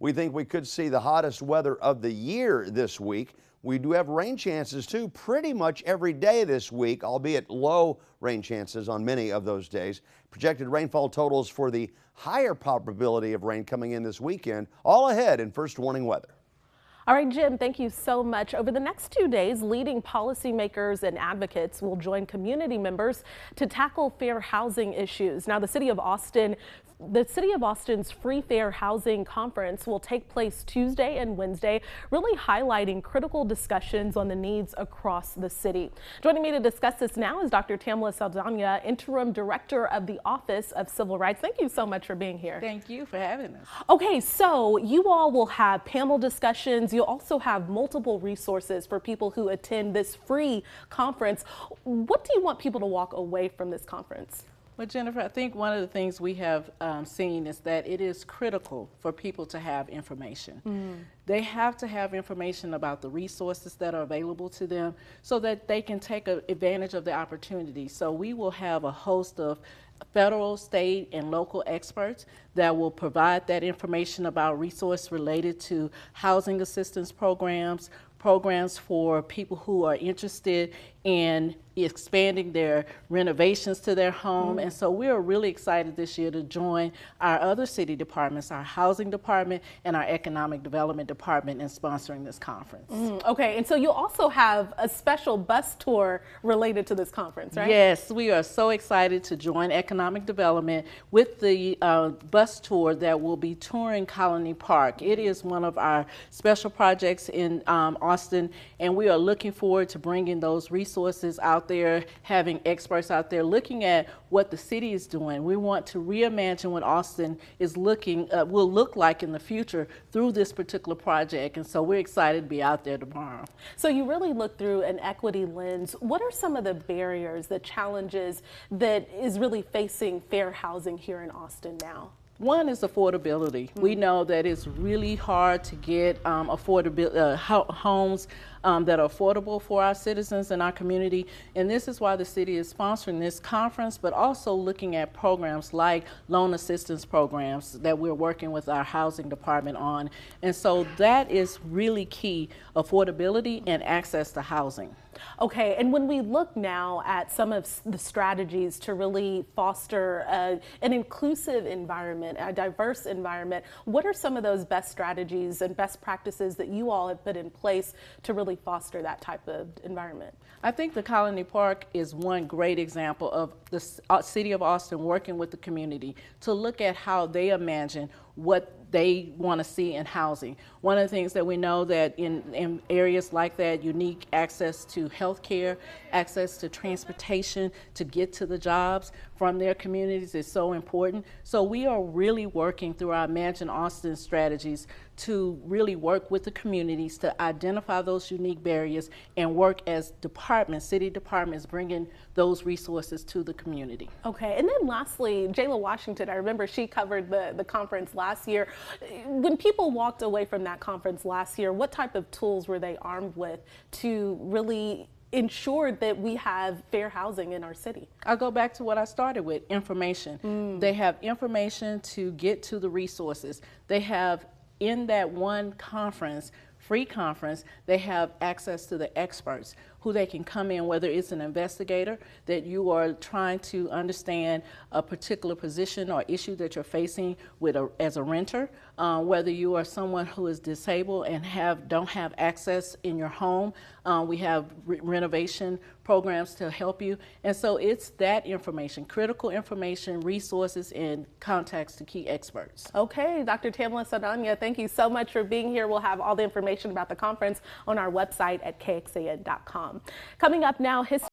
We think we could see the hottest weather of the year this week. We do have rain chances too pretty much every day this week, albeit low rain chances on many of those days. Projected rainfall totals for the higher probability of rain coming in this weekend, all ahead in First Warning Weather. All right, Jim, thank you so much. Over the next 2 days, leading policymakers and advocates will join community members to tackle fair housing issues. Now, the City of Austin's Free Fair Housing Conference will take place Tuesday and Wednesday, really highlighting critical discussions on the needs across the city. Joining me to discuss this now is Dr. Tamela Saldana, Interim Director of the Office of Civil Rights. Thank you so much for being here. Thank you for having us. Okay, so you all will have panel discussions. You'll also have multiple resources for people who attend this free conference. What do you want people to walk away from this conference? Well, Jennifer, I think one of the things we have seen is that it is critical for people to have information. They have to have information about the resources that are available to them so that they can take advantage of the opportunity. So we will have a host of federal, state, and local experts that will provide that information about resources related to housing assistance programs, programs for people who are interested in expanding their renovations to their home. And so we are really excited this year to join our other city departments, our housing department and our economic development department, in sponsoring this conference. Okay, and so you also have a special bus tour related to this conference, right? Yes, we are so excited to join economic development with the bus tour that will be touring Colony Park. It is one of our special projects in Austin, and we are looking forward to bringing those resources out there, having experts out there looking at what the city is doing. We want to reimagine what Austin is will look like in the future through this particular project, and so we're excited to be out there tomorrow. So you really look through an equity lens. What are some of the barriers, the challenges that is really facing fair housing here in Austin now? One is affordability. We know that it's really hard to get homes that are affordable for our citizens and our community, and this is why the city is sponsoring this conference, but also looking at programs like loan assistance programs that we're working with our housing department on. And so that is really key, affordability and access to housing. Okay, and when we look now at some of the strategies to really foster an inclusive environment, a diverse environment, what are some of those best strategies and best practices that you all have put in place to really foster that type of environment? I think the Colony Park is one great example of the City of Austin working with the community to look at how they imagine what they want to see in housing. One of the things that we know that in areas like that, unique access to health care, access to transportation to get to the jobs from their communities is so important. So we are really working through our Imagine Austin strategies to really work with the communities to identify those unique barriers and work as departments, city departments, bringing those resources to the community. Okay, and then lastly, Jayla Washington, I remember she covered the conference last year. When people walked away from that conference last year, what type of tools were they armed with to really ensure that we have fair housing in our city? I'll go back to what I started with, information. They have information to get to the resources. They have, in that one conference, free conference, they have access to the experts who they can come in, whether it's an investigator that you are trying to understand a particular position or issue that you're facing with as a renter, whether you are someone who is disabled and don't have access in your home. We have renovation programs to help you. And so it's that information, critical information, resources, and contacts to key experts. Okay, Dr. Tamela Saldana, thank you so much for being here. We'll have all the information about the conference on our website at kxan.com. Coming up now, history.